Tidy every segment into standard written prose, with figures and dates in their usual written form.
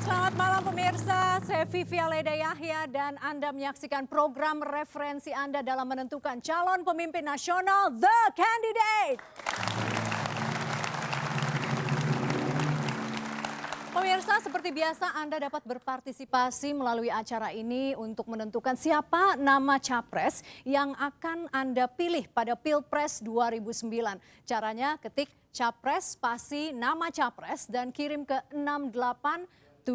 Selamat malam pemirsa, saya Vivi Aleda Yahya dan Anda menyaksikan program referensi Anda dalam menentukan calon pemimpin nasional The Candidate. Pemirsa, seperti biasa Anda dapat berpartisipasi melalui acara ini untuk menentukan siapa nama capres yang akan Anda pilih pada Pilpres 2009. Caranya ketik capres spasi nama capres dan kirim ke 6876.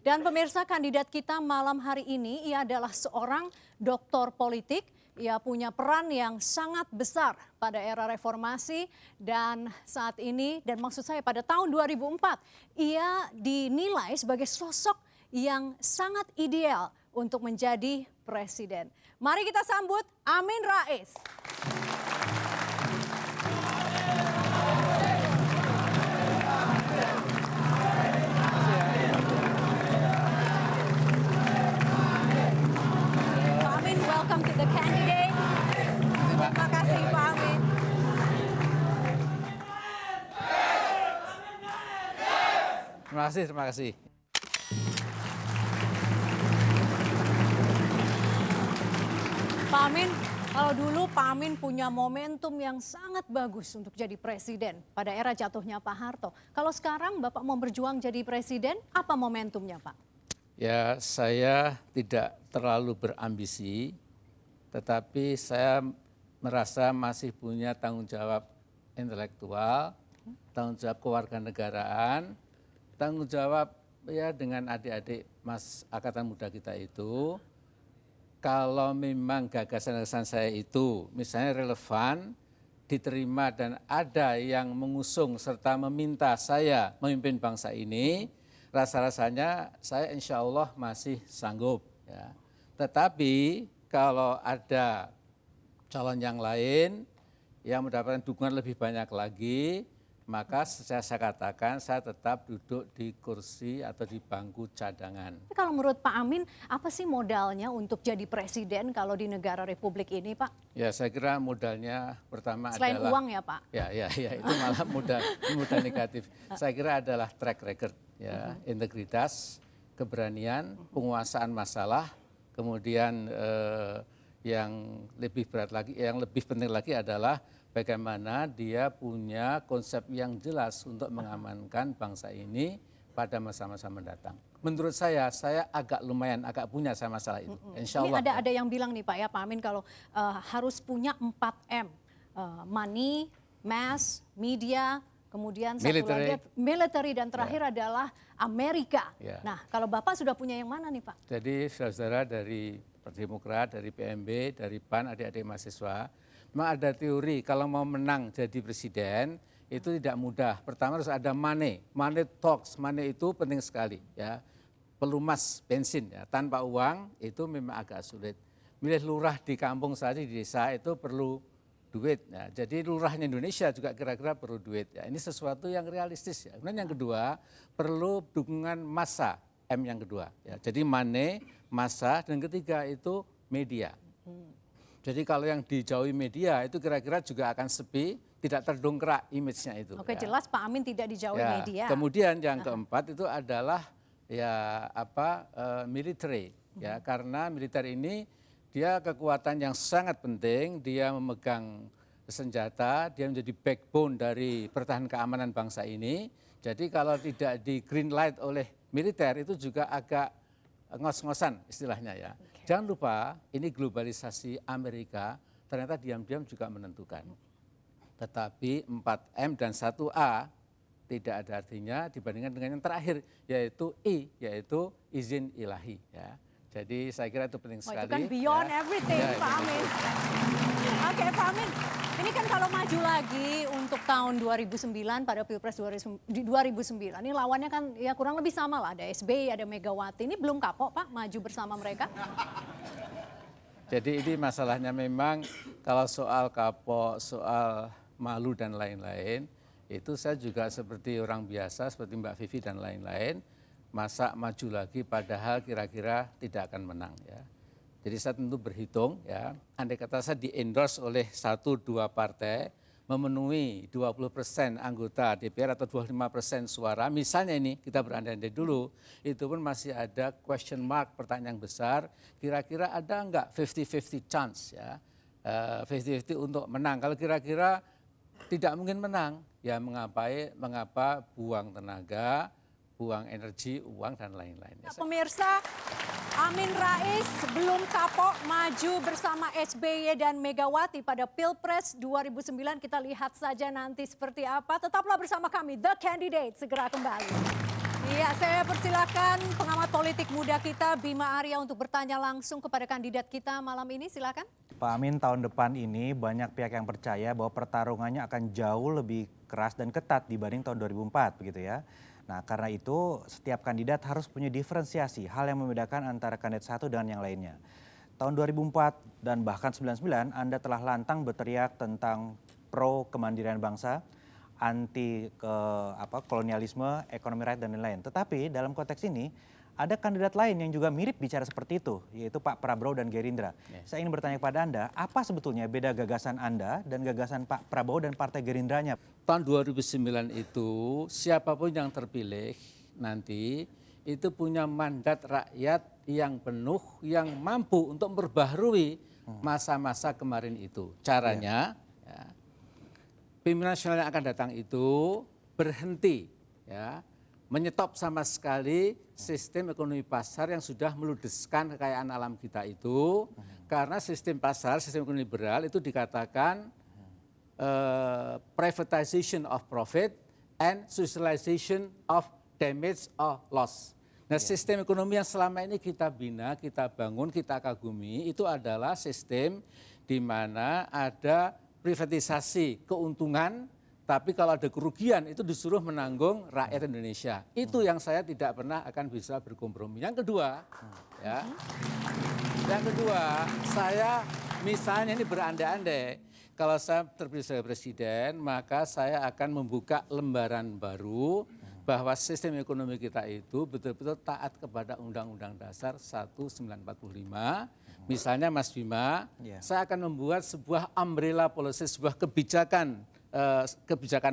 Dan pemirsa, kandidat kita malam hari ini ia adalah seorang doktor politik. Ia punya peran yang sangat besar pada era reformasi dan saat ini, dan maksud saya pada tahun 2004, ia dinilai sebagai sosok yang sangat ideal untuk menjadi presiden. Mari kita sambut Amin Rais. Pak Amin, welcome to the candidate. Terima kasih Pak Amin. Terima kasih. Pak Amin, kalau dulu Pak Amin punya momentum yang sangat bagus untuk jadi presiden pada era jatuhnya Pak Harto. Kalau sekarang Bapak mau berjuang jadi presiden, apa momentumnya Pak? Ya, saya tidak terlalu berambisi, tetapi saya merasa masih punya tanggung jawab intelektual, tanggung jawab kewarganegaraan, tanggung jawab ya dengan adik-adik mas angkatan muda kita itu. Kalau memang gagasan-gagasan saya itu misalnya relevan, diterima dan ada yang mengusung serta meminta saya memimpin bangsa ini, rasa-rasanya saya insya Allah masih sanggup. Ya. Tetapi kalau ada calon yang lain yang mendapatkan dukungan lebih banyak lagi, maka saya katakan saya tetap duduk di kursi atau di bangku cadangan. Tapi kalau menurut Pak Amin, apa sih modalnya untuk jadi presiden kalau di negara republik ini Pak? Ya, saya kira modalnya pertama Selain adalah uang ya Pak? Ya, itu malah modal negatif. Saya kira adalah track record, ya, integritas, keberanian, penguasaan masalah, kemudian yang lebih berat lagi, yang lebih penting lagi adalah bagaimana dia punya konsep yang jelas untuk mengamankan bangsa ini pada masa-masa mendatang. Menurut saya agak lumayan punya sama masalah itu. Insya Allah. Ini ada yang bilang nih Pak ya, Pak Amin, kalau harus punya 4M. Money, mass, media, kemudian satu lagi military, dan terakhir adalah Amerika. Ya. Nah, kalau Bapak sudah punya yang mana nih Pak? Jadi saudara dari Partai Demokrat, dari PMB, dari PAN, adik-adik mahasiswa, memang ada teori kalau mau menang jadi presiden itu tidak mudah. Pertama harus ada money talks, money itu penting sekali ya. Pelumas bensin ya, tanpa uang itu memang agak sulit. Milih lurah di kampung saja, di desa itu perlu duit. Ya. Jadi lurahnya Indonesia juga kira-kira perlu duit. Ya. Ini sesuatu yang realistis ya. Kemudian yang kedua perlu dukungan massa, M yang kedua. Ya. Jadi money, massa, dan ketiga itu media. Jadi kalau yang dijauhi media itu kira-kira juga akan sepi, tidak terdongkrak image-nya itu. Oke, ya. jelas Pak Amin tidak dijauhi Ya. media. Kemudian yang keempat itu adalah military ya, karena militer ini dia kekuatan yang sangat penting, dia memegang senjata, dia menjadi backbone dari pertahanan keamanan bangsa ini. Jadi kalau tidak di green light oleh militer itu juga agak ngos-ngosan istilahnya ya. Jangan lupa ini globalisasi Amerika ternyata diam-diam juga menentukan. Tetapi 4M dan 1A tidak ada artinya dibandingkan dengan yang terakhir yaitu I, yaitu izin ilahi ya. Jadi saya kira itu penting sekali. Itu kan beyond ya. everything Ya, Pak Amin. Oke Pak Amin, ini kan kalau maju lagi untuk tahun 2009 pada Pilpres 2009, ini lawannya kan ya kurang lebih sama lah, ada SBY, ada Megawati, ini belum kapok Pak maju bersama mereka? Jadi ini masalahnya memang kalau soal kapok, soal malu dan lain-lain, itu saya juga seperti orang biasa, seperti Mbak Vivi dan lain-lain, masa maju lagi padahal kira-kira tidak akan menang ya. Jadi saya tentu berhitung ya, andai kata saya di-endorse oleh 1-2 partai, memenuhi 20% anggota DPR atau 25% suara, misalnya ini kita berandai-andai dulu, itu pun masih ada question mark, pertanyaan besar, kira-kira ada enggak 50-50 chance ya, 50-50 untuk menang. Kalau kira-kira tidak mungkin menang, ya mengapa buang tenaga, buang energi, uang, dan lain-lain. Pemirsa, Amin Rais belum kapok maju bersama SBY dan Megawati pada Pilpres 2009. Kita lihat saja nanti seperti apa. Tetaplah bersama kami, The Candidate, segera kembali. Iya, saya persilakan pengamat politik muda kita, Bima Arya, untuk bertanya langsung kepada kandidat kita malam ini. Silakan. Pak Amin, tahun depan ini banyak pihak yang percaya bahwa pertarungannya akan jauh lebih keras dan ketat dibanding tahun 2004, begitu ya. Nah, karena itu setiap kandidat harus punya diferensiasi, hal yang membedakan antara kandidat satu dengan yang lainnya. Tahun 2004 dan bahkan 99, Anda telah lantang berteriak tentang pro kemandirian bangsa, anti kolonialisme, ekonomi rakyat, dan lain-lain. Tetapi dalam konteks ini, ada kandidat lain yang juga mirip bicara seperti itu, yaitu Pak Prabowo dan Gerindra. Saya ingin bertanya kepada Anda, apa sebetulnya beda gagasan Anda dan gagasan Pak Prabowo dan Partai Gerindranya? Tahun 2009 itu siapapun yang terpilih nanti itu punya mandat rakyat yang penuh, yang mampu untuk memperbaharui masa-masa kemarin itu. Caranya, ya, pimpinan nasional yang akan datang itu berhenti, ya, menyetop sama sekali sistem ekonomi pasar yang sudah meludeskan kekayaan alam kita itu, karena sistem pasar, sistem ekonomi liberal itu dikatakan privatization of profit and socialization of damage or loss. Nah, sistem ekonomi yang selama ini kita bina, kita bangun, kita kagumi itu adalah sistem di mana ada privatisasi keuntungan, tapi kalau ada kerugian itu disuruh menanggung rakyat Indonesia. Itu yang saya tidak pernah akan bisa berkompromi. Yang kedua, ya, saya misalnya ini berandai-andai, kalau saya terpilih sebagai presiden, maka saya akan membuka lembaran baru bahwa sistem ekonomi kita itu betul-betul taat kepada Undang-Undang Dasar 1945. Misalnya Mas Bima, saya akan membuat sebuah umbrella policy, sebuah kebijakan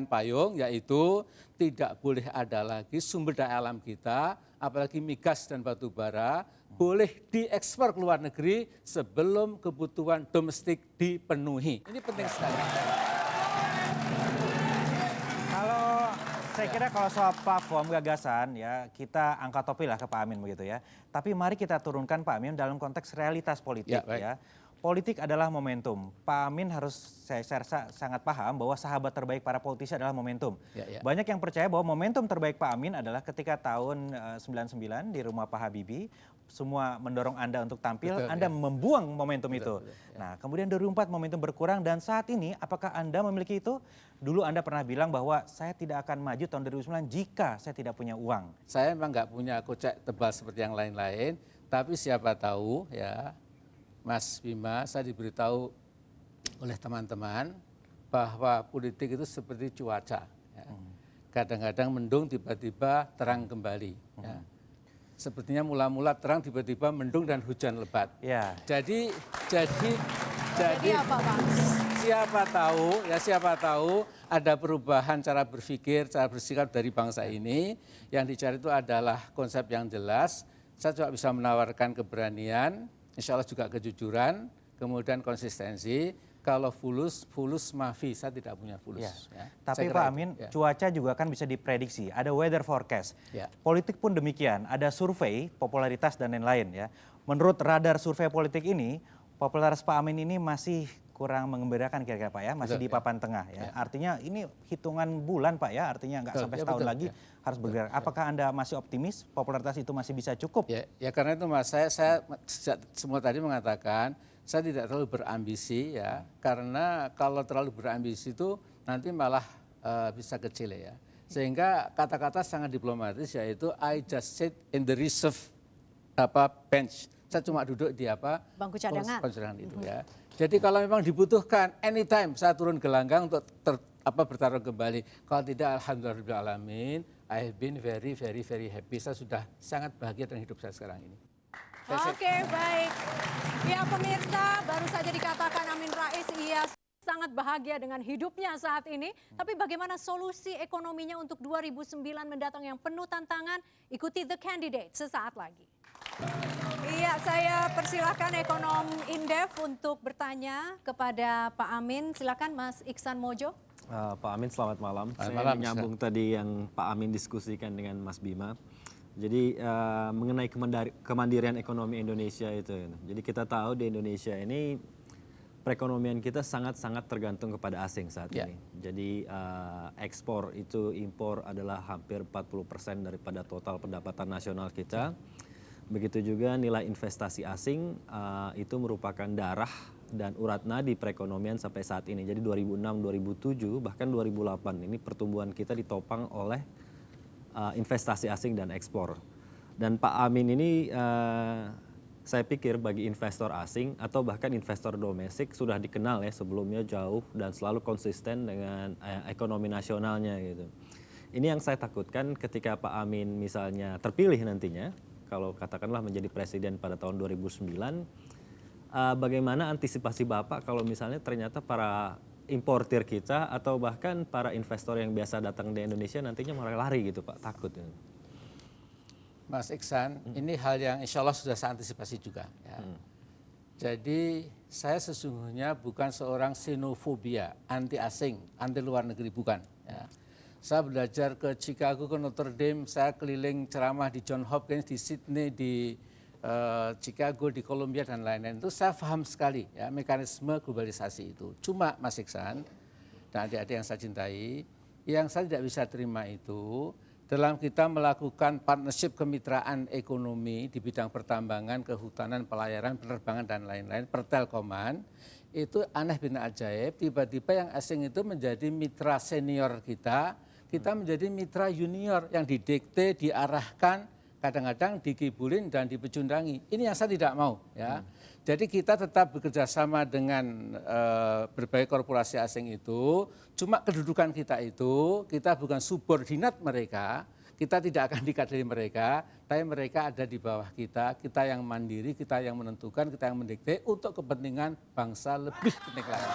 payung, yaitu tidak boleh ada lagi sumber daya alam kita, apalagi migas dan batu bara, boleh diekspor ke luar negeri sebelum kebutuhan domestik dipenuhi. Ini penting sekali. Saya kira kalau soal platform gagasan ya kita angkat topi lah ke Pak Amin begitu ya. Tapi mari kita turunkan Pak Amin dalam konteks realitas politik ya. Politik adalah momentum. Pak Amin harus saya rasa sangat paham bahwa sahabat terbaik para politisi adalah momentum. Banyak yang percaya bahwa momentum terbaik Pak Amin adalah ketika tahun 99 di rumah Pak Habibie, semua mendorong Anda untuk tampil, Anda membuang momentum itu. Nah, kemudian 2004 momentum berkurang dan saat ini apakah Anda memiliki itu? Dulu Anda pernah bilang bahwa saya tidak akan maju tahun 2009 jika saya tidak punya uang. Saya memang nggak punya kocek tebal seperti yang lain-lain, tapi siapa tahu ya, Mas Bima, saya diberitahu oleh teman-teman bahwa politik itu seperti cuaca. Ya. Kadang-kadang mendung, tiba-tiba terang kembali. Ya. Sepertinya mula-mula terang, tiba-tiba mendung dan hujan lebat. Ya. Jadi apa, Pak? Siapa tahu ada perubahan cara berpikir, cara bersikap dari bangsa ini. Yang dicari itu adalah konsep yang jelas. Saya juga bisa menawarkan keberanian, insya Allah juga kejujuran, kemudian konsistensi. Kalau fulus maafi, saya tidak punya fulus. Ya. Tapi Pak Amin, cuaca juga kan bisa diprediksi, ada weather forecast. Politik pun demikian, ada survei, popularitas dan lain-lain ya. Menurut radar survei politik ini, popularitas Pak Amin ini masih kurang mengembirakan kira-kira Pak ya, masih di papan tengah ya. Artinya ini hitungan bulan Pak ya, artinya nggak sampai setahun lagi harus bergerak. Apakah Anda masih optimis popularitas itu masih bisa cukup? Ya karena itu Mas, saya semua tadi mengatakan saya tidak terlalu berambisi ya, karena kalau terlalu berambisi itu nanti malah bisa kecil ya. Sehingga kata-kata sangat diplomatis yaitu I just sit in the reserve bench. Saya cuma duduk di bangku cadangan. Itu ya. Jadi kalau memang dibutuhkan anytime saya turun ke langgang untuk bertarung kembali. Kalau tidak, alhamdulillahirrahmanirrahim, I have been very happy. Saya sudah sangat bahagia dengan hidup saya sekarang ini. Oke, baik. Ya pemirsa, baru saja dikatakan Amin Rais ia sangat sangat bahagia dengan hidupnya saat ini. Tapi bagaimana solusi ekonominya untuk 2009 mendatang yang penuh tantangan? Ikuti The Candidate sesaat lagi. Iya, saya persilahkan ekonom Indef untuk bertanya kepada Pak Amin. Silakan Mas Iksan Mojo. Pak Amin, selamat malam. Saya malam, menyambung tadi yang Pak Amin diskusikan dengan Mas Bima. Jadi mengenai kemandirian ekonomi Indonesia itu. Jadi kita tahu di Indonesia ini perekonomian kita sangat-sangat tergantung kepada asing saat ini. Jadi ekspor itu impor adalah hampir 40% daripada total pendapatan nasional kita. Begitu juga nilai investasi asing itu merupakan darah dan urat nadi perekonomian sampai saat ini. Jadi 2006, 2007, bahkan 2008 ini pertumbuhan kita ditopang oleh investasi asing dan ekspor. Dan Pak Amin ini saya pikir bagi investor asing atau bahkan investor domestik sudah dikenal ya sebelumnya jauh dan selalu konsisten dengan ekonomi nasionalnya gitu. Ini yang saya takutkan ketika Pak Amin misalnya terpilih nantinya, kalau katakanlah menjadi presiden pada tahun 2009, bagaimana antisipasi Bapak kalau misalnya ternyata para importir kita atau bahkan para investor yang biasa datang di Indonesia nantinya mulai lari gitu Pak, takut. Mas Iksan, ini hal yang insya Allah sudah saya antisipasi juga. Ya. Jadi saya sesungguhnya bukan seorang xenofobia, anti asing, anti luar negeri, bukan. Ya. Saya belajar ke Chicago, ke Notre Dame, saya keliling ceramah di John Hopkins, di Sydney, di Chicago, di Columbia dan lain-lain. Itu saya paham sekali ya mekanisme globalisasi itu. Cuma Mas Iksan dan adik-adik yang saya cintai, yang saya tidak bisa terima itu dalam kita melakukan partnership kemitraan ekonomi di bidang pertambangan, kehutanan, pelayaran, penerbangan dan lain-lain, pertelkoman, itu aneh bin ajaib, tiba-tiba yang asing itu menjadi mitra senior kita menjadi mitra junior yang didikte, diarahkan, kadang-kadang dikibulin dan dipecundangi. Ini yang saya tidak mau. Ya. Jadi kita tetap bekerja sama dengan berbagai korporasi asing itu, cuma kedudukan kita itu, kita bukan subordinat mereka, kita tidak akan dikadali mereka, tapi mereka ada di bawah kita yang mandiri, kita yang menentukan, kita yang mendikte untuk kepentingan bangsa lebih penting lagi.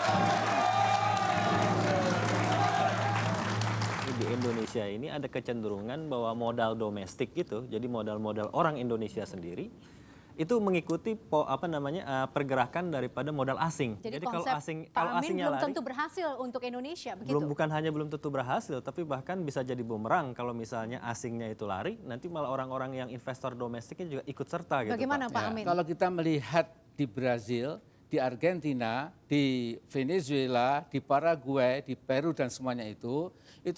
Di Indonesia ini ada kecenderungan bahwa modal domestik gitu, jadi modal-modal orang Indonesia sendiri itu mengikuti pergerakan daripada modal asing. Jadi kalau konsep kalau Pak Amin asingnya belum lari, tentu berhasil untuk Indonesia, begitu? bukan hanya belum tentu berhasil, tapi bahkan bisa jadi bumerang kalau misalnya asingnya itu lari, nanti malah orang-orang yang investor domestiknya juga ikut serta gitu. Bagaimana Pak Ya, Amin? kalau kita melihat di Brazil, di Argentina, di Venezuela, di Paraguay, di Peru dan semuanya itu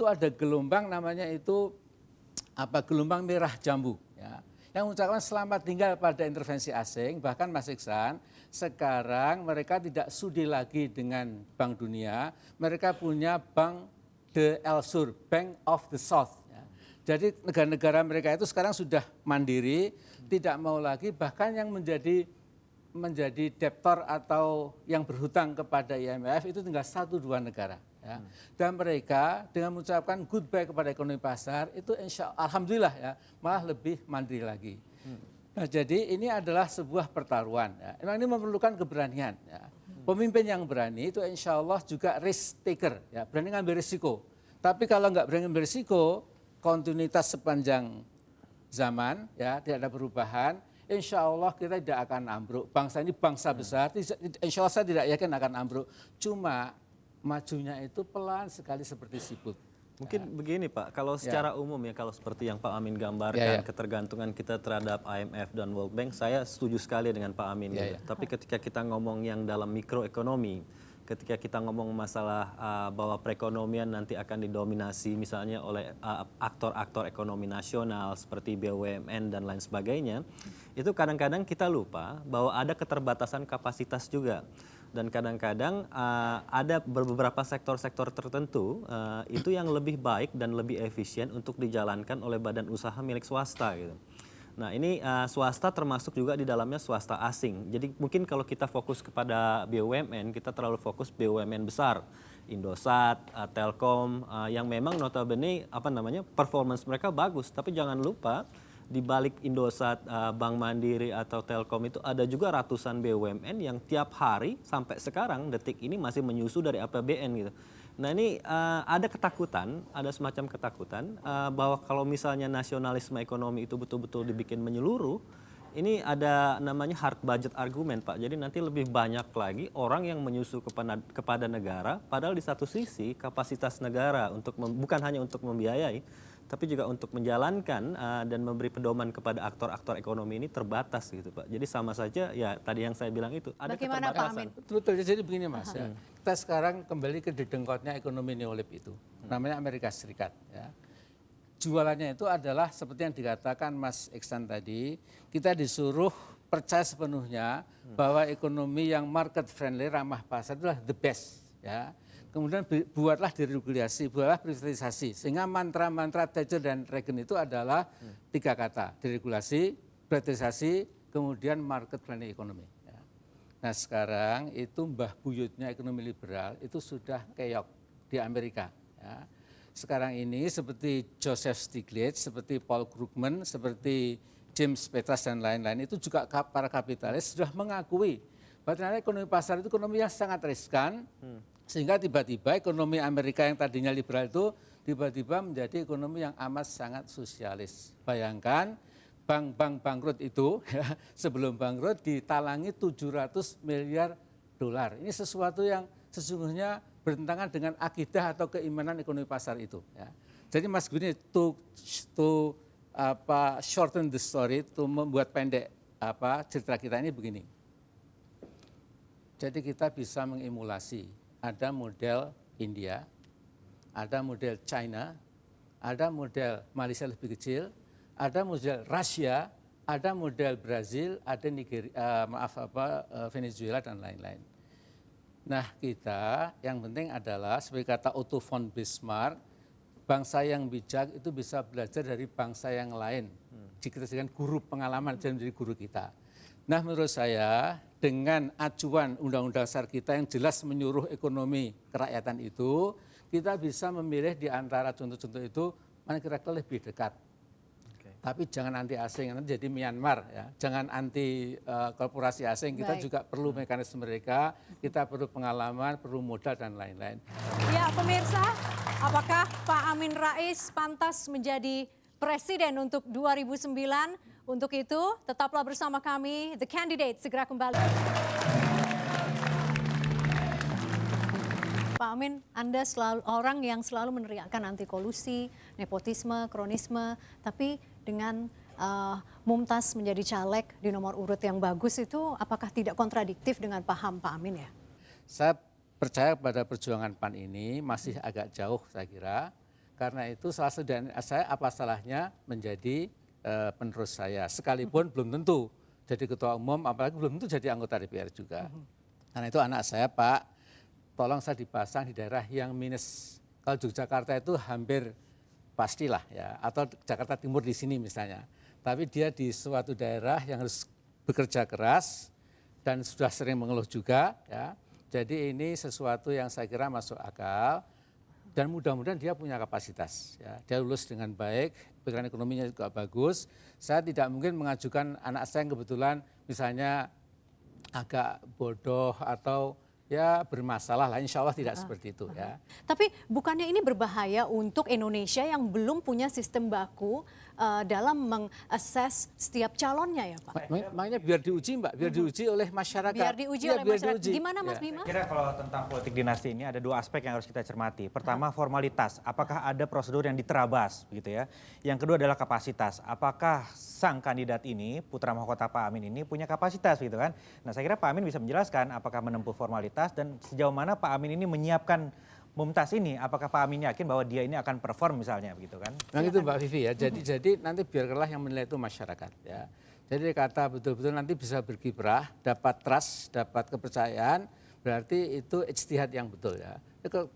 ada gelombang namanya itu gelombang merah jambu. Ya. Yang mengucapkan selamat tinggal pada intervensi asing, bahkan Mas Iksan, sekarang mereka tidak sudi lagi dengan Bank Dunia, mereka punya Bank de El Sur, Bank of the South. Ya. Jadi negara-negara mereka itu sekarang sudah mandiri, tidak mau lagi, bahkan yang menjadi debtor atau yang berhutang kepada IMF itu tinggal 1-2 negara. Ya. Dan mereka dengan mengucapkan goodbye kepada ekonomi pasar itu alhamdulillah ya malah lebih mandiri lagi. Nah, jadi ini adalah sebuah pertaruhan. Ya. Memang ini memerlukan keberanian. Ya. Pemimpin yang berani itu insya Allah juga risk taker, ya, berani ngambil risiko. Tapi kalau nggak berani ngambil risiko, kontinuitas sepanjang zaman, ya tidak ada perubahan. Insya Allah kita tidak akan ambruk. Bangsa ini bangsa besar, insya Allah saya tidak yakin akan ambruk. Cuma majunya itu pelan sekali seperti siput. Mungkin begini Pak, kalau secara umum ya, kalau seperti yang Pak Amin gambarkan, ketergantungan kita terhadap IMF dan World Bank, saya setuju sekali dengan Pak Amin. Tapi ketika kita ngomong yang dalam mikroekonomi, ketika kita ngomong masalah bahwa perekonomian nanti akan didominasi misalnya oleh aktor-aktor ekonomi nasional seperti BUMN dan lain sebagainya, itu kadang-kadang kita lupa bahwa ada keterbatasan kapasitas juga. Dan kadang-kadang ada beberapa sektor-sektor tertentu itu yang lebih baik dan lebih efisien untuk dijalankan oleh badan usaha milik swasta gitu. Nah ini swasta termasuk juga di dalamnya swasta asing. Jadi mungkin kalau kita fokus kepada BUMN, kita terlalu fokus BUMN besar. Indosat, Telkom yang memang notabene performance mereka bagus. Tapi jangan lupa di balik Indosat, Bank Mandiri atau Telkom itu ada juga ratusan BUMN yang tiap hari sampai sekarang detik ini masih menyusu dari APBN gitu. Nah ini ada ketakutan, ada semacam ketakutan bahwa kalau misalnya nasionalisme ekonomi itu betul-betul dibikin menyeluruh, ini ada namanya hard budget argument Pak. Jadi nanti lebih banyak lagi orang yang menyusu kepada negara, padahal di satu sisi kapasitas negara untuk bukan hanya untuk membiayai, tapi juga untuk menjalankan dan memberi pedoman kepada aktor-aktor ekonomi ini terbatas gitu Pak. Jadi sama saja ya tadi yang saya bilang itu ada Bagaimana Pak Amin? Betul, jadi begini Mas ya. Kita sekarang kembali ke dedengkotnya ekonomi neolib itu, namanya Amerika Serikat. Ya. Jualannya itu adalah seperti yang dikatakan Mas Iksan tadi, kita disuruh percaya sepenuhnya bahwa ekonomi yang market friendly, ramah pasar itulah the best. Ya. Kemudian buatlah deregulasi, buatlah privatisasi, sehingga mantra-mantra Thatcher dan Reagan itu adalah 3 kata, deregulasi, privatisasi, kemudian market friendly ekonomi. Ya. Nah sekarang itu mbah buyutnya ekonomi liberal itu sudah keok di Amerika. Ya. Sekarang ini seperti Joseph Stiglitz, seperti Paul Krugman, seperti James Petras dan lain-lain itu juga para kapitalis sudah mengakui bahwa ternyata ekonomi pasar itu ekonomi yang sangat riskan, sehingga tiba-tiba ekonomi Amerika yang tadinya liberal itu tiba-tiba menjadi ekonomi yang amat sangat sosialis. Bayangkan bank-bank bangkrut itu ya, sebelum bangkrut ditalangi 700 miliar dolar. Ini sesuatu yang sesungguhnya bertentangan dengan akidah atau keimanan ekonomi pasar itu. Ya. Jadi Mas Guni to shorten the story, to membuat pendek cerita kita ini begini. Jadi kita bisa mengimulasi, ada model India, ada model China, ada model Malaysia lebih kecil, ada model Rusia, ada model Brazil, ada Nigeria, Venezuela dan lain-lain. Nah kita yang penting adalah seperti kata Otto von Bismarck, bangsa yang bijak itu bisa belajar dari bangsa yang lain. Jika kita jadikan guru pengalaman jadi menjadi guru kita. Nah menurut saya dengan acuan undang-undang dasar kita yang jelas menyuruh ekonomi kerakyatan itu, kita bisa memilih di antara contoh-contoh itu mana kira-kira lebih dekat. Tapi jangan anti asing, nanti jadi Myanmar ya. Jangan anti korporasi asing, kita juga perlu mekanisme mereka, kita perlu pengalaman, perlu modal dan lain-lain. Ya pemirsa, apakah Pak Amin Rais pantas menjadi presiden untuk 2009? Untuk itu tetaplah bersama kami, The Candidate segera kembali. Pak Amin, Anda orang yang selalu meneriakkan anti kolusi, nepotisme, kronisme, tapi dengan Mumtaz menjadi caleg di nomor urut yang bagus itu apakah tidak kontradiktif dengan paham Pak Amin ya? Saya percaya pada perjuangan PAN ini masih agak jauh saya kira. Karena itu salah satu dari saya apa salahnya menjadi penerus saya. Sekalipun belum tentu jadi ketua umum, apalagi belum tentu jadi anggota DPR juga. Karena itu anak saya Pak, tolong saya dipasang di daerah yang minus. Kalau Yogyakarta itu hampir pastilah ya, atau Jakarta Timur di sini misalnya. Tapi dia di suatu daerah yang harus bekerja keras dan sudah sering mengeluh juga ya. Jadi ini sesuatu yang saya kira masuk akal dan mudah-mudahan dia punya kapasitas ya. Dia lulus dengan baik, pikiran ekonominya juga bagus. Saya tidak mungkin mengajukan anak saya yang kebetulan misalnya agak bodoh atau ya bermasalah lah, insya Allah tidak seperti itu ya. Tapi bukannya ini berbahaya untuk Indonesia yang belum punya sistem baku dalam mengakses setiap calonnya ya Pak? Makanya biar diuji Mbak, biar diuji oleh masyarakat. Biar diuji oleh masyarakat. Gimana Mas Bima? Kira kalau tentang politik dinasti ini ada 2 aspek yang harus kita cermati. Pertama formalitas, apakah ada prosedur yang diterabas gitu ya. Yang kedua adalah kapasitas, apakah sang kandidat ini, putra mahkota Pak Amin ini punya kapasitas gitu kan. Nah saya kira Pak Amin bisa menjelaskan apakah menempuh formalitas dan sejauh mana Pak Amin ini menyiapkan Mumtaz ini, apakah Pak Amin yakin bahwa dia ini akan perform misalnya begitu kan? Nah itu Mbak Vivi ya, jadi nanti biarkanlah yang menilai itu masyarakat ya. Jadi kata betul-betul nanti bisa berkiprah, dapat trust, dapat kepercayaan, berarti itu ijtihad yang betul ya.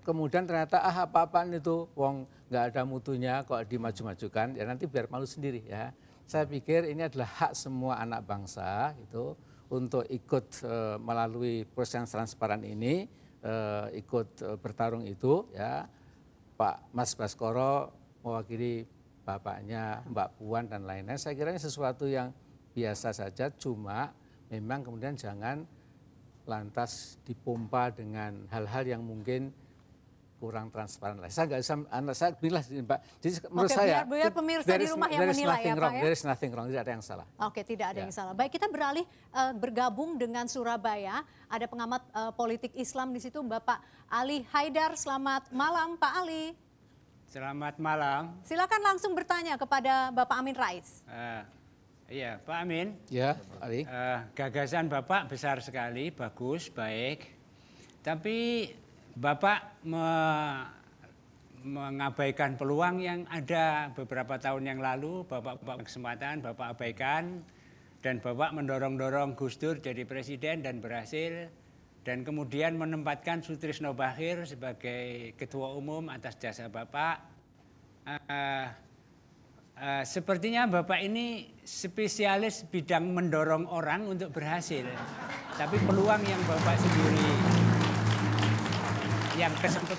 Kemudian ternyata apa-apaan itu, wong nggak ada mutunya kok dimaju-majukan, ya nanti biar malu sendiri ya. Saya pikir ini adalah hak semua anak bangsa itu untuk ikut melalui proses yang transparan ini, ikut bertarung itu ya. Pak Mas Baskoro mewakili bapaknya Mbak Puan dan lain-lain. Saya kira ini sesuatu yang biasa saja, cuma memang kemudian jangan lantas dipompa dengan hal-hal yang mungkin kurang transparan lah. Saya nggak bisa, saya bilang Mbak. Jadi menurut saya, biar pemirsa di rumah yang menilai ya Pak ya. There is nothing wrong, tidak ada yang salah. Oke, tidak ada yang salah. Baik, kita beralih bergabung dengan Surabaya. Ada pengamat politik Islam di situ, Bapak Ali Haidar. Selamat malam, Pak Ali. Selamat malam. Silakan langsung bertanya kepada Bapak Amin Rais. Iya, Pak Amin. Ya, Ali. Gagasan Bapak besar sekali, bagus, baik. Tapi Bapak mengabaikan peluang yang ada beberapa tahun yang lalu. Bapak kesempatan, Bapak abaikan. Dan Bapak mendorong-dorong Gus Dur jadi presiden dan berhasil. Dan kemudian menempatkan Sutrisno Bachir sebagai ketua umum atas jasa Bapak. Sepertinya Bapak ini spesialis bidang mendorong orang untuk berhasil. Tapi peluang yang Bapak sendiri,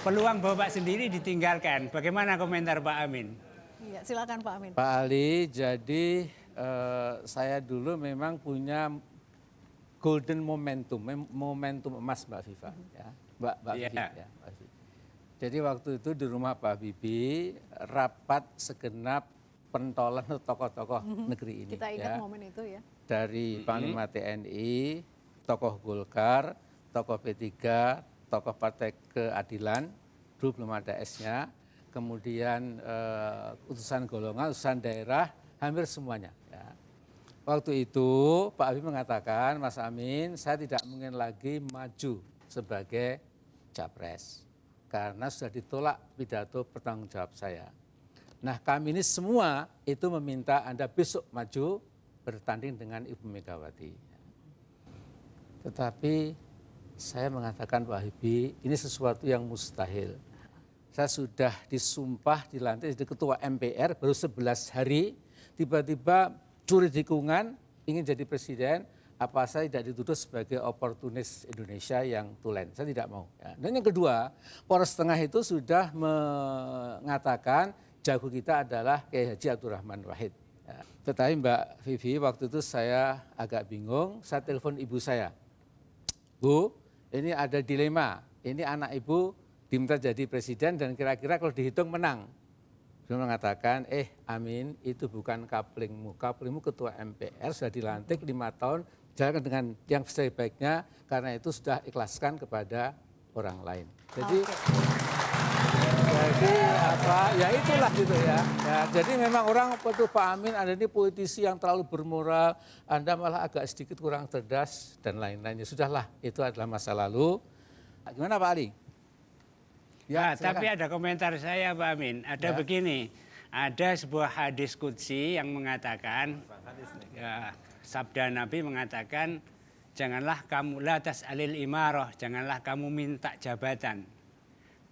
peluang Bapak sendiri ditinggalkan. Bagaimana komentar Pak Amin? Iya, silakan Pak Amin. Pak Ali, jadi saya dulu memang punya golden momentum emas Mbak Viva, ya, Mbak Vivi, ya, Mbak Vivi. Jadi waktu itu di rumah Pak Habibie rapat segenap pentolan tokoh-tokoh negeri ini. Kita ingat ya. momen itu ya. Dari Panglima TNI, tokoh Golkar, tokoh P3, tokoh Partai Keadilan, dulu belum ada S-nya, kemudian utusan golongan, utusan daerah, hampir semuanya. Ya. Waktu itu Pak Habibie mengatakan, Mas Amin, saya tidak mungkin lagi maju sebagai capres. Karena sudah ditolak pidato pertanggung jawab saya. Nah kami ini semua itu meminta Anda besok maju bertanding dengan Ibu Megawati. Tetapi saya mengatakan Pak Habibie, ini sesuatu yang mustahil. Saya sudah disumpah dilantik jadi ketua MPR baru 11 hari, tiba-tiba curi tikungan, ingin jadi presiden, apa saya tidak dituduh sebagai oportunis Indonesia yang tulen. Saya tidak mau. Ya. Dan yang kedua, Poros Tengah itu sudah mengatakan jago kita adalah Kiai Haji Abdurrahman Wahid. Ya. Tetapi Mbak Vivi, waktu itu saya agak bingung, saya telepon ibu saya. Bu, ini ada dilema, ini anak ibu diminta jadi presiden dan kira-kira kalau dihitung menang. Dia mengatakan, Amin itu bukan kaplingmu, kaplingmu ketua MPR sudah dilantik 5 tahun, jalankan dengan yang sebaik-baiknya karena itu sudah ikhlaskan kepada orang lain. Jadi, ya itulah gitu ya. Jadi memang orang waktu Pak Amin, Anda ini politisi yang terlalu bermoral, Anda malah agak sedikit kurang cerdas dan lain-lainnya. Sudahlah, itu adalah masa lalu. Gimana Pak Ali? Ya, tapi ada komentar saya Pak Amin. Ada begini, ada sebuah hadis qudsi yang mengatakan, ya, sabda Nabi mengatakan, janganlah kamu la tas'alil imarah, janganlah kamu minta jabatan.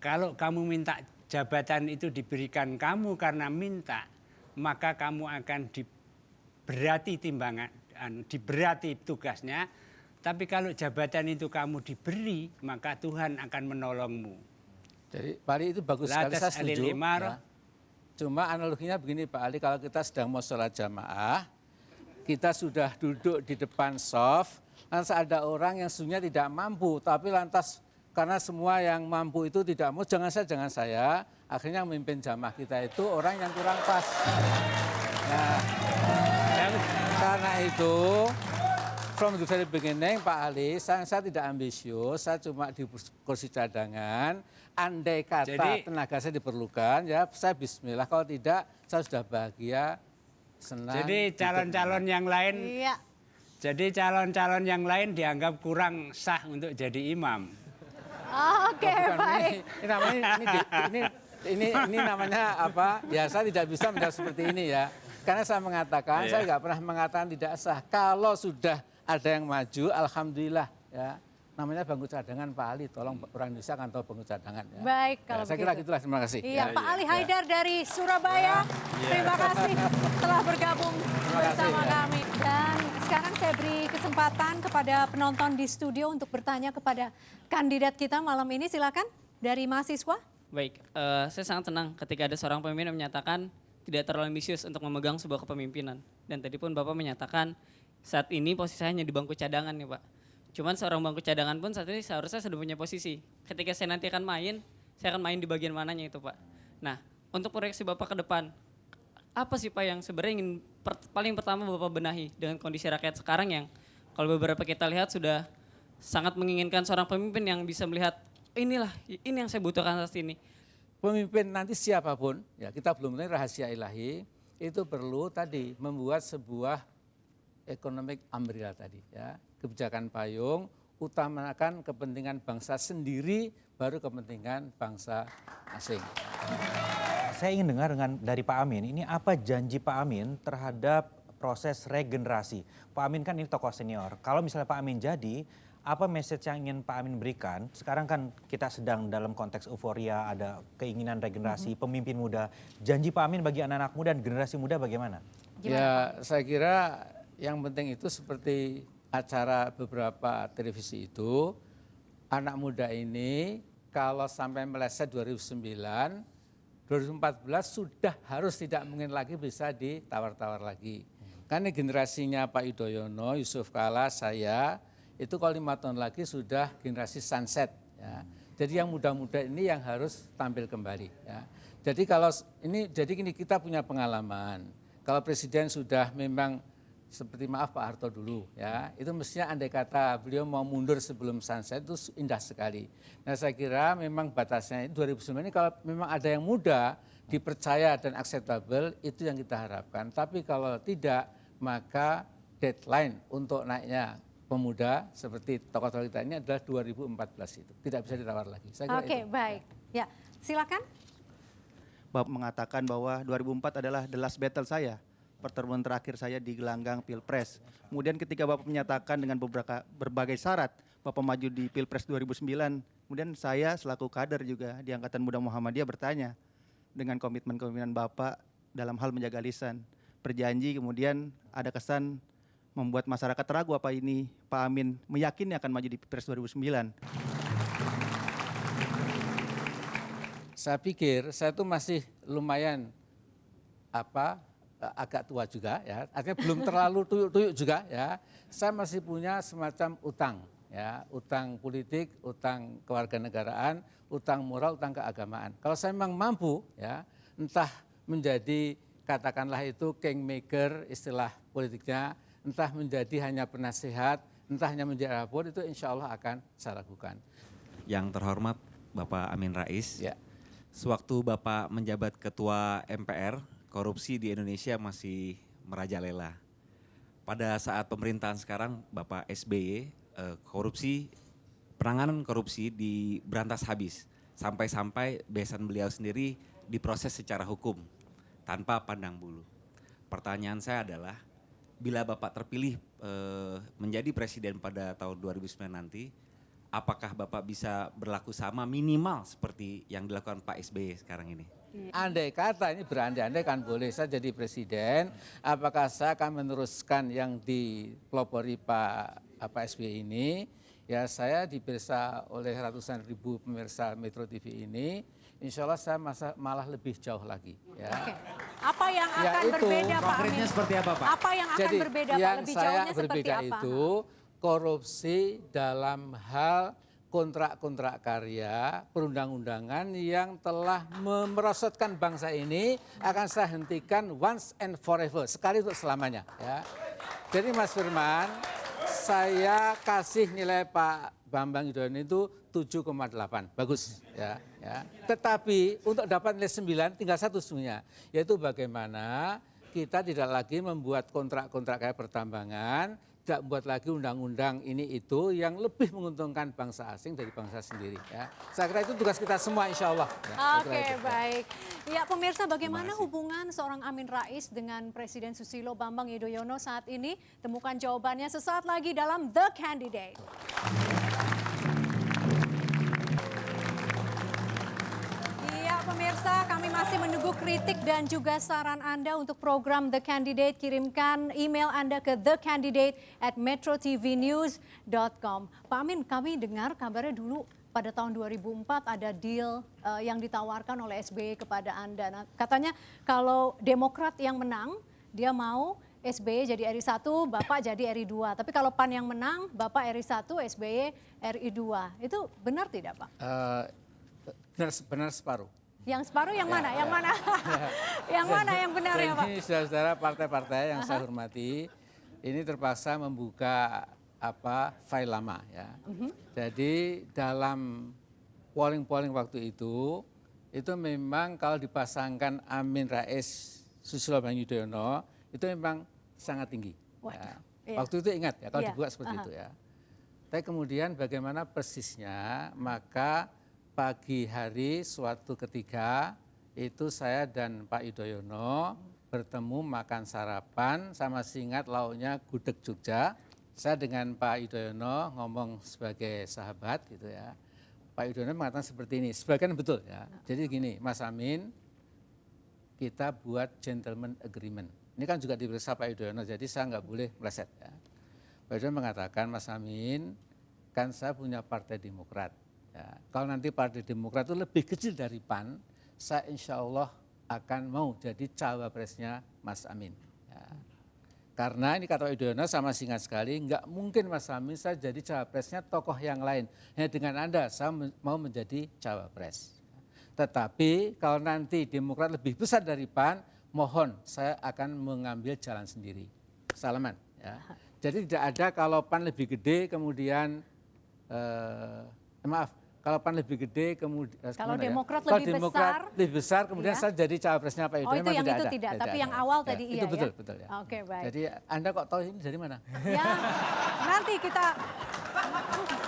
Kalau kamu minta jabatan itu diberikan kamu karena minta, maka kamu akan diberati timbangan, diberati tugasnya. Tapi kalau jabatan itu kamu diberi, maka Tuhan akan menolongmu. Jadi Pak Ali itu bagus sekali, saya setuju. Ya. Cuma analoginya begini Pak Ali, kalau kita sedang mau sholat jamaah, kita sudah duduk di depan shaf, lantas ada orang yang sebenarnya tidak mampu, tapi lantas karena semua yang mampu itu tidak mau, jangan saya, akhirnya yang memimpin jamaah kita itu orang yang kurang pas. Nah, karena itu, from the very beginning Pak Ali, saya tidak ambisius, saya cuma di kursi cadangan, andai kata tenaga saya diperlukan, ya saya bismillah, kalau tidak saya sudah bahagia, senang. Jadi calon-calon yang lain, iya. Jadi calon-calon yang lain dianggap kurang sah untuk jadi imam. Oke, baik. Ini namanya apa? Ya saya tidak bisa menjawab seperti ini ya. Karena saya mengatakan, saya nggak pernah mengatakan tidak sah. Kalau sudah ada yang maju, alhamdulillah ya. Namanya bangku cadangan Pak Ali, tolong orang Indonesia akan tahu bangku cadangan. Ya. Baik, kalau saya kira gitulah, terima kasih. Iya, Pak Ali Haidar dari Surabaya, terima kasih telah bergabung bersama kami. Dan sekarang saya beri kesempatan kepada penonton di studio untuk bertanya kepada kandidat kita malam ini. Silakan dari mahasiswa. Baik, saya sangat senang ketika ada seorang pemimpin yang menyatakan tidak terlalu ambisius untuk memegang sebuah kepemimpinan. Dan tadi pun Bapak menyatakan saat ini posisi saya hanya di bangku cadangan nih Pak. Cuman seorang bangku cadangan pun saat ini seharusnya sudah punya posisi. Ketika saya nanti akan main, saya akan main di bagian mananya itu Pak. Nah, untuk proyeksi Bapak ke depan, apa sih Pak yang sebenarnya ingin paling pertama Bapak benahi dengan kondisi rakyat sekarang yang kalau beberapa kita lihat sudah sangat menginginkan seorang pemimpin yang bisa melihat ini yang saya butuhkan saat ini. Pemimpin nanti siapapun, ya kita belum tahu rahasia ilahi, itu perlu tadi membuat sebuah economic umbrella tadi, ya kebijakan payung, utamakan kepentingan bangsa sendiri, baru kepentingan bangsa asing. Saya ingin dengar dari Pak Amin, ini apa janji Pak Amin terhadap proses regenerasi? Pak Amin kan ini tokoh senior, kalau misalnya Pak Amin jadi, apa message yang ingin Pak Amin berikan? Sekarang kan kita sedang dalam konteks euforia, ada keinginan regenerasi, pemimpin muda. Janji Pak Amin bagi anak-anak muda dan generasi muda bagaimana? Ya saya kira yang penting itu seperti acara beberapa televisi itu, anak muda ini kalau sampai meleset 2009, 2014 sudah harus tidak mungkin lagi bisa ditawar-tawar lagi. Karena generasinya Pak Yudhoyono, Yusuf Kala, saya, itu kalau 5 tahun lagi sudah generasi sunset. Ya. Jadi yang muda-muda ini yang harus tampil kembali. Ya. Jadi kalau gini kita punya pengalaman. Kalau presiden sudah memang seperti maaf Pak Harto dulu, ya itu mestinya andai kata beliau mau mundur sebelum sunset itu indah sekali. Nah saya kira memang batasnya 2009 ini kalau memang ada yang muda dipercaya dan akseptabel itu yang kita harapkan. Tapi kalau tidak maka deadline untuk naiknya pemuda seperti tokoh-tokoh kita ini adalah 2014 itu. Tidak bisa ditawar lagi. Oke, baik. Ya, silakan. Bapak mengatakan bahwa 2004 adalah the last battle saya. Pertemuan terakhir saya di gelanggang Pilpres. Kemudian ketika Bapak menyatakan dengan berbagai syarat Bapak maju di Pilpres 2009, kemudian saya selaku kader juga di Angkatan Muda Muhammadiyah bertanya dengan komitmen-komitmen Bapak dalam hal menjaga lisan. Berjanji kemudian ada kesan membuat masyarakat ragu apa ini Pak Amin meyakini akan maju di Pilpres 2009. Saya pikir saya tuh masih lumayan agak tua juga ya, artinya belum terlalu tuyuk-tuyuk juga ya. Saya masih punya semacam utang ya, utang politik, utang kewarganegaraan, utang moral, utang keagamaan. Kalau saya memang mampu ya, entah menjadi katakanlah itu kingmaker istilah politiknya, entah menjadi hanya penasihat, entah hanya menjadi apapun, itu insya Allah akan saya lakukan. Yang terhormat Bapak Amin Rais, Ya. sewaktu Bapak menjabat Ketua MPR, korupsi di Indonesia masih merajalela. Pada saat pemerintahan sekarang Bapak SBY, penanganan korupsi diberantas habis. Sampai-sampai besan beliau sendiri diproses secara hukum, tanpa pandang bulu. Pertanyaan saya adalah, bila Bapak terpilih menjadi presiden pada tahun 2009 nanti, apakah Bapak bisa berlaku sama minimal seperti yang dilakukan Pak SBY sekarang ini? Andai kata ini berandai-andai kan boleh saya jadi presiden, apakah saya akan meneruskan yang dipelopori Pak SBY ini? Ya saya diperiksa oleh ratusan ribu pemirsa Metro TV ini, insya Allah saya malah lebih jauh lagi. Ya. Oke. Apa yang akan Yaitu, berbeda Pak konkretnya Amin? seperti apa Pak? Apa yang akan Jadi berbeda Pak? yang Lebih saya jauhnya seperti berbeda apa? itu korupsi dalam hal kontrak-kontrak karya, perundang-undangan yang telah merosotkan bangsa ini akan saya hentikan once and forever, sekali untuk selamanya. Ya. Jadi Mas Firman, saya kasih nilai Pak Bambang Yudhoyono itu 7,8, bagus. Ya. Tetapi untuk dapat nilai 9 tinggal satu sebenarnya, yaitu bagaimana kita tidak lagi membuat kontrak-kontrak kayak pertambangan, tidak membuat lagi undang-undang ini itu yang lebih menguntungkan bangsa asing dari bangsa sendiri. Ya. Saya kira itu tugas kita semua insya Allah. Ya, Oke, baik. Ya pemirsa, bagaimana hubungan seorang Amin Rais dengan Presiden Susilo Bambang Yudhoyono saat ini? Temukan jawabannya sesaat lagi dalam The Candidate. Pemirsa, kami masih menunggu kritik dan juga saran Anda untuk program The Candidate. Kirimkan email Anda ke thecandidate@metrotvnews.com. Pak Amin, kami dengar kabarnya dulu pada tahun 2004 ada deal yang ditawarkan oleh SBY kepada Anda. Nah, katanya kalau Demokrat yang menang, dia mau SBY jadi RI 1, Bapak jadi RI 2. Tapi kalau PAN yang menang, Bapak RI 1, SBY RI 2. Itu benar tidak, Pak? Benar separuh. Yang separuh yang mana? Yang mana? Yang mana yang benar ya, Pak? Ini saudara-saudara partai-partai yang saya hormati, ini terpaksa membuka file lama ya. Jadi dalam polling waktu itu memang kalau dipasangkan Amin Rais Susilo Bambang Yudhoyono itu memang sangat tinggi. Ya. Waktu itu ingat ya kalau dibuka seperti itu ya. Tapi kemudian bagaimana persisnya, maka pagi hari suatu ketika itu saya dan Pak Yudhoyono bertemu makan sarapan, sama ingat lauknya gudeg Jogja. Saya dengan Pak Yudhoyono ngomong sebagai sahabat gitu ya. Pak Yudhoyono mengatakan seperti ini, sebagian betul ya. Jadi gini, Mas Amin, kita buat gentleman agreement. Ini kan juga diperiksa Pak Yudhoyono, jadi saya nggak boleh meleset ya. Pak Yudhoyono mengatakan, Mas Amin, kan saya punya Partai Demokrat. Ya. Kalau nanti Partai Demokrat itu lebih kecil dari PAN, saya insya Allah akan mau jadi cawapresnya Mas Amin. Ya. Karena ini kata Pak Yudhoyono sama singkat sekali, nggak mungkin Mas Amin saya jadi cawapresnya tokoh yang lain. Hanya dengan Anda saya mau menjadi cawapres. Tetapi kalau nanti Demokrat lebih besar dari PAN, mohon saya akan mengambil jalan sendiri. Salaman. Ya. Jadi tidak ada kalau PAN lebih gede kemudian, maaf, kalau PAN lebih gede kemudian kalau Demokrat ya? lebih besar kemudian iya. saya jadi cawapresnya Pak Yudhoyono. Oh itu yang itu ada, tidak, tapi ada. yang awal ya, tadi iya itu betul, ya. betul ya. Oke, baik. Jadi Anda kok tahu ini dari mana? Ya, nanti kita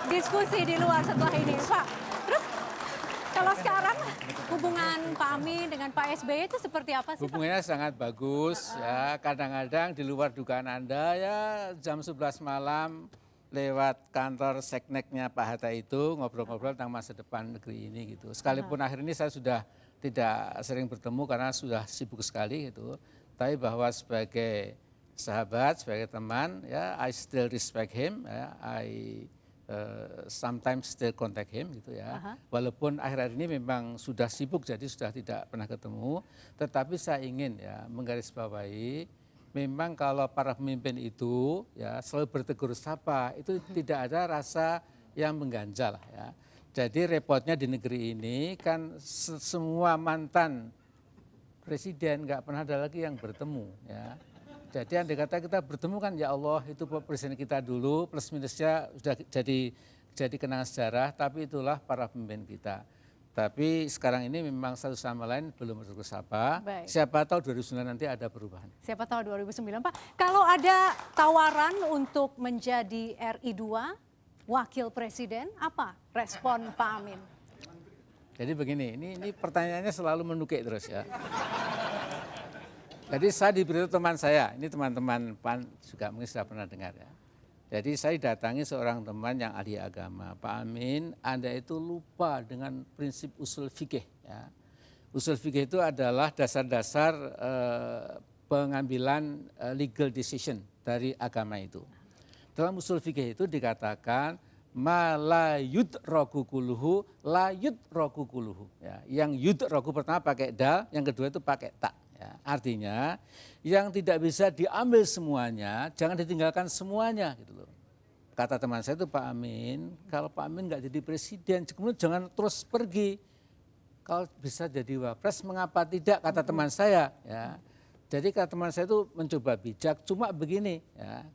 diskusi di luar setelah ini, Pak. Terus kalau sekarang hubungan Pak Amin dengan Pak SBY itu seperti apa sih, Pak? Hubungannya sangat bagus ya. Kadang-kadang di luar dugaan Anda ya jam 11 malam lewat kantor sekneknya Pak Hatta itu ngobrol-ngobrol tentang masa depan negeri ini gitu. Sekalipun akhir ini saya sudah tidak sering bertemu karena sudah sibuk sekali gitu. Tapi bahwa sebagai sahabat, sebagai teman ya I still respect him ya. I sometimes still contact him gitu ya. Walaupun akhir-akhir ini memang sudah sibuk jadi sudah tidak pernah ketemu, tetapi saya ingin ya menggarisbawahi memang kalau para pemimpin itu ya selalu bertegur sapa, itu tidak ada rasa yang mengganjal ya. Jadi repotnya di negeri ini kan semua mantan presiden nggak pernah ada lagi yang bertemu ya. Jadi andai kata kita bertemu kan ya Allah itu presiden kita dulu plus minusnya sudah jadi kenangan sejarah, tapi itulah para pemimpin kita. Tapi sekarang ini memang satu sama lain belum bertegur sapa. Siapa tahu 2009 nanti ada perubahan. Siapa tahu 2009 Pak. Kalau ada tawaran untuk menjadi RI 2 wakil presiden, apa respon Pak Amin? Jadi begini, ini pertanyaannya selalu menukik terus ya. Jadi saya diberitahu teman saya, ini teman-teman PAN juga mungkin sudah pernah dengar ya. Jadi saya datangi seorang teman yang ahli agama, Pak Amin, Anda itu lupa dengan prinsip usul fikih. Ya. Usul fikih itu adalah dasar-dasar pengambilan legal decision dari agama itu. Dalam usul fikih itu dikatakan ma la yudraku kuluhu la yudraku kuluhu. Ya. Yang yudraku pertama pakai dal, yang kedua itu pakai ta. Ya. Artinya yang tidak bisa diambil semuanya, jangan ditinggalkan semuanya gitu loh. Kata teman saya itu Pak Amin, kalau Pak Amin nggak jadi presiden, kemudian jangan terus pergi. Kalau bisa jadi wapres, mengapa tidak? Kata teman saya. Ya. Jadi kata teman saya itu mencoba bijak, cuma begini. Ya.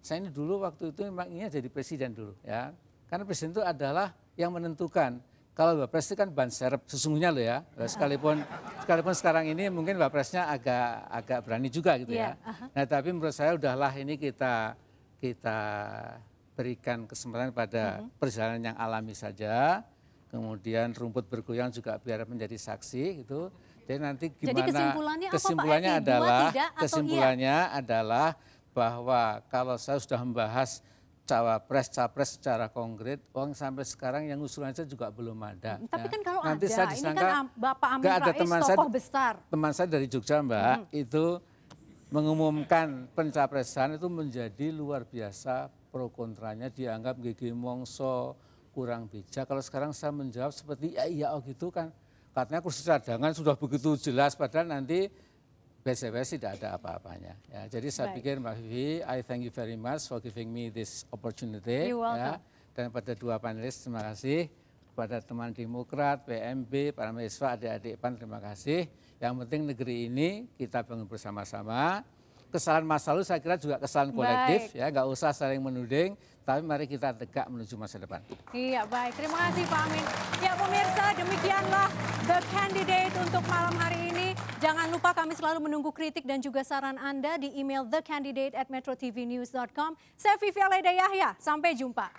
Saya ini dulu waktu itu memang ingin jadi presiden dulu. Ya. Karena presiden itu adalah yang menentukan. Kalau wapres itu kan ban serep sesungguhnya loh ya. Sekalipun sekarang ini mungkin wapresnya agak berani juga gitu ya. Nah tapi menurut saya udahlah ini kita berikan kesempatan pada perjalanan yang alami saja. Kemudian rumput bergoyang juga biar menjadi saksi gitu. Jadi nanti gimana? Jadi kesimpulannya adalah bahwa kalau saya sudah membahas cawapres, capres secara konkret, orang sampai sekarang yang usulan saja juga belum ada. Tapi kan kalau nanti ada, saya ini disangka, kan Bapak Amin Rais tokoh besar. Teman saya dari Jogja Mbak, itu mengumumkan pencapresan itu menjadi luar biasa pro kontranya, dianggap gigi mongso, kurang bijak. Kalau sekarang saya menjawab seperti iya gitu kan, katanya kursi cadangan sudah begitu jelas, padahal nanti BCPS tidak ada apa-apanya. Ya, jadi saya pikir Mbak Vivi, I thank you very much for giving me this opportunity. You're welcome. Dan pada dua panelis terima kasih, kepada teman Demokrat, PMB, para mahasiswa, adik-adik PAN terima kasih. Yang penting negeri ini kita bangun bersama-sama. Kesalahan masa lalu saya kira juga kesalahan kolektif, ya nggak usah saling menuding, tapi mari kita tegak menuju masa depan. Iya baik, terima kasih Pak Amin. Ya pemirsa, demikianlah The Candidate untuk malam hari ini. Jangan lupa kami selalu menunggu kritik dan juga saran Anda di email thecandidate@metrotvnews.com. Saya Vivi Alaida Yahya, sampai jumpa.